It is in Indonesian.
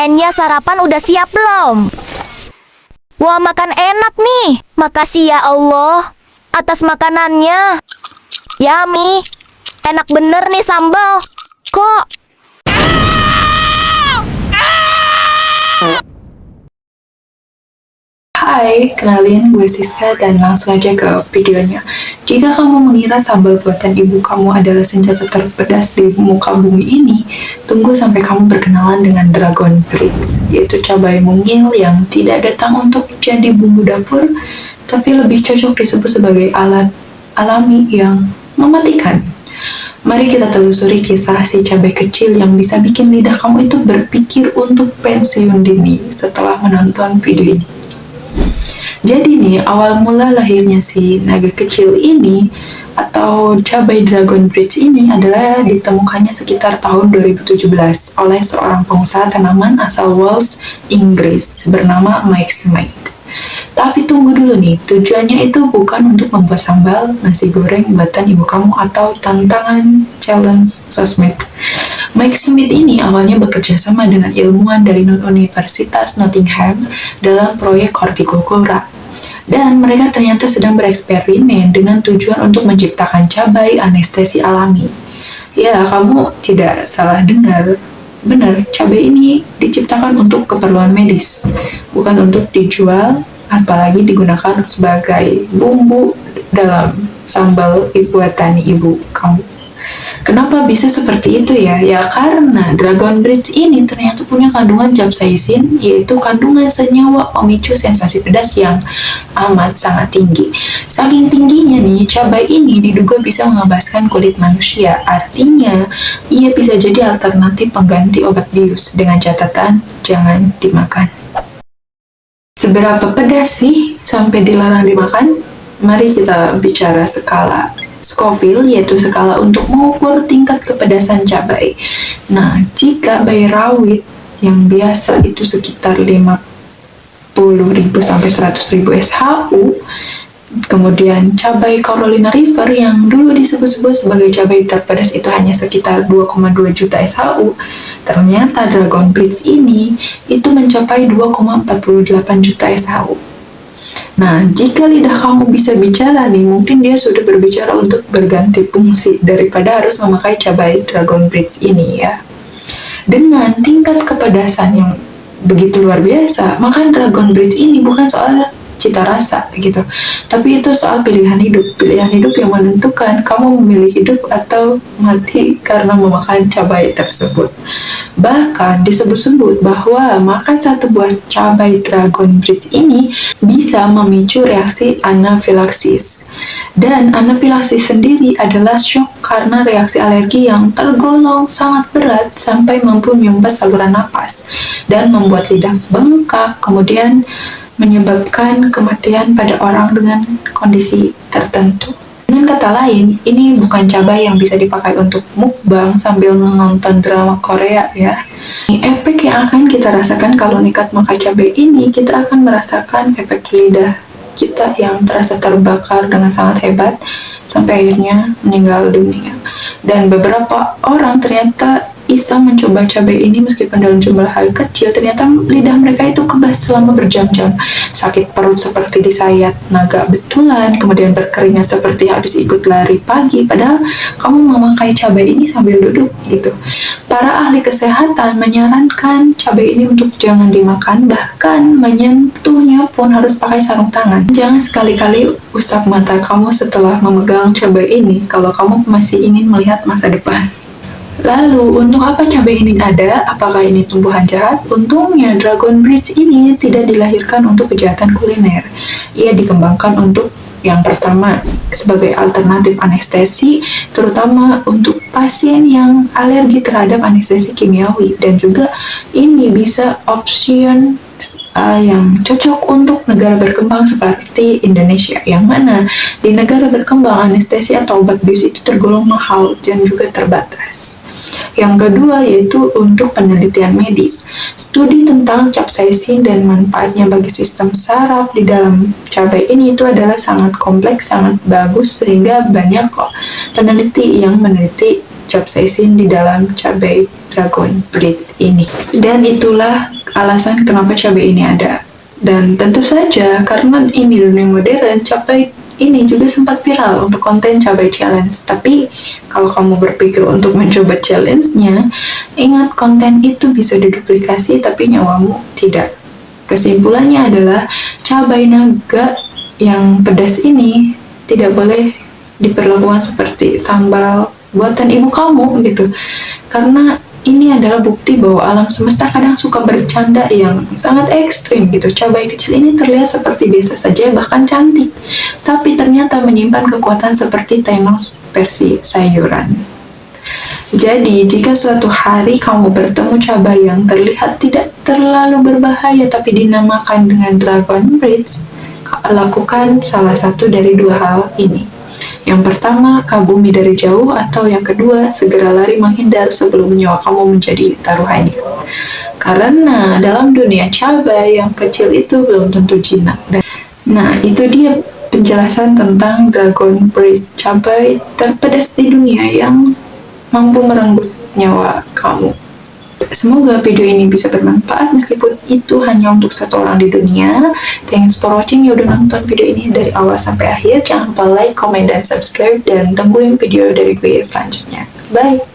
Enya sarapan udah siap belum? Wah, makan enak nih. Makasih ya Allah atas makanannya. Yummy. Enak bener nih sambal. Kok? Hai, kenalin gue Siska dan langsung aja ke videonya. Jika kamu mengira sambal buatan ibu kamu adalah senjata terpedas di muka bumi ini, tunggu sampai kamu berkenalan dengan Dragon Blitz, yaitu cabai mungil yang tidak datang untuk jadi bumbu dapur, tapi lebih cocok disebut sebagai alat alami yang mematikan. Mari kita telusuri kisah si cabai kecil yang bisa bikin lidah kamu itu berpikir untuk pensiun dini setelah menonton video ini. Jadi nih, awal mula lahirnya si naga kecil ini atau cabai Dragon Blitz ini adalah ditemukannya sekitar tahun 2017 oleh seorang pengusaha tanaman asal Wales, Inggris bernama Mike Smith. Tapi tunggu dulu nih, tujuannya itu bukan untuk membuat sambal nasi goreng buatan ibu kamu atau tantangan challenge sosmed. Mike Smith ini awalnya bekerja sama dengan ilmuwan dari Universitas Nottingham dalam proyek hortikultura. Dan mereka ternyata sedang bereksperimen dengan tujuan untuk menciptakan cabai anestesi alami. Ya, kamu tidak salah dengar. Benar, cabai ini diciptakan untuk keperluan medis, bukan untuk dijual, apalagi digunakan sebagai bumbu dalam sambal buatan ibu kamu. Kenapa bisa seperti itu ya? Ya karena Dragon Blitz ini ternyata punya kandungan capsaicin, yaitu kandungan senyawa pemicu sensasi pedas yang amat sangat tinggi. Saking tingginya nih, cabai ini diduga bisa mengembaskan kulit manusia. Artinya, ia bisa jadi alternatif pengganti obat bius dengan catatan jangan dimakan. Seberapa pedas sih sampai dilarang dimakan? Mari kita bicara skala Scoville, yaitu skala untuk mengukur tingkat kepedasan cabai. Nah, jika cabai rawit yang biasa itu sekitar 50.000 sampai 100.000 SHU, kemudian cabai Carolina Reaper yang dulu disebut-sebut sebagai cabai terpedas itu hanya sekitar 2,2 juta SHU, ternyata Dragon Blitz ini itu mencapai 2,48 juta SHU. Nah, jika lidah kamu bisa bicara nih, mungkin dia sudah berbicara untuk berganti fungsi daripada harus memakai cabai Dragon Blitz ini ya. Dengan tingkat kepedasan yang begitu luar biasa, maka Dragon Blitz ini bukan soal cita rasa gitu, tapi itu soal pilihan hidup yang menentukan kamu memilih hidup atau mati karena memakan cabai tersebut. Bahkan disebut-sebut bahwa makan satu buah cabai Dragon Blitz ini bisa memicu reaksi anafilaksis. Dan anafilaksis sendiri adalah shock karena reaksi alergi yang tergolong sangat berat sampai mampu menyumbat saluran napas dan membuat lidah bengkak, kemudian menyebabkan kematian pada orang dengan kondisi tertentu. Dengan kata lain, ini bukan cabai yang bisa dipakai untuk mukbang sambil menonton drama Korea ya. Efek yang akan kita rasakan kalau nekat makan cabai ini, kita akan merasakan efek lidah kita yang terasa terbakar dengan sangat hebat sampai akhirnya meninggal dunia. Dan beberapa orang ternyata iseng mencoba cabai ini meskipun dalam jumlah hal kecil, ternyata lidah mereka itu kebas selama berjam-jam. Sakit perut seperti disayat naga betulan, kemudian berkeringat seperti habis ikut lari pagi, padahal kamu memakai cabai ini sambil duduk gitu. Para ahli kesehatan menyarankan cabai ini untuk jangan dimakan, bahkan menyentuhnya pun harus pakai sarung tangan. Jangan sekali-kali usap mata kamu setelah memegang cabai ini kalau kamu masih ingin melihat masa depan. Lalu, untuk apa cabai ini ada? Apakah ini tumbuhan jahat? Untungnya, Dragon Blitz ini tidak dilahirkan untuk kejahatan kuliner. Ia dikembangkan untuk yang pertama, sebagai alternatif anestesi, terutama untuk pasien yang alergi terhadap anestesi kimiawi. Dan juga ini bisa option yang cocok untuk negara berkembang seperti Indonesia, yang mana di negara berkembang anestesi atau obat bius itu tergolong mahal dan juga terbatas. Yang kedua yaitu untuk penelitian medis. Studi tentang capsaicin dan manfaatnya bagi sistem saraf di dalam cabai ini itu adalah sangat kompleks, sangat bagus, sehingga banyak kok peneliti yang meneliti capsaicin di dalam cabai Dragon Bridge ini. Dan itulah alasan kenapa cabai ini ada. Dan tentu saja karena ini dunia modern, cabai ini juga sempat viral untuk konten cabai challenge. Tapi kalau kamu berpikir untuk mencoba challenge-nya, ingat konten itu bisa diduplikasi tapi nyawamu tidak. Kesimpulannya adalah cabai naga yang pedas ini tidak boleh diperlakukan seperti sambal buatan ibu kamu gitu. Karena ini adalah bukti bahwa alam semesta kadang suka bercanda yang sangat ekstrim gitu. Cabai kecil ini terlihat seperti biasa saja, bahkan cantik, tapi ternyata menyimpan kekuatan seperti Thanos versi sayuran. Jadi, jika suatu hari kamu bertemu cabai yang terlihat tidak terlalu berbahaya tapi dinamakan dengan Dragon Bridge, lakukan salah satu dari dua hal ini. Yang pertama, kagumi dari jauh, atau yang kedua, segera lari menghindar sebelum nyawa kamu menjadi taruhannya. Karena dalam dunia cabai yang kecil itu belum tentu jinak. Nah, itu dia penjelasan tentang Dragon Bridge, cabai terpedas di dunia yang mampu merenggut nyawa kamu. Semoga video ini bisa bermanfaat meskipun itu hanya untuk satu orang di dunia. Thanks for watching. Ya udah nonton video ini dari awal sampai akhir. Jangan lupa like, comment, dan subscribe. Dan tungguin video dari gue selanjutnya. Bye!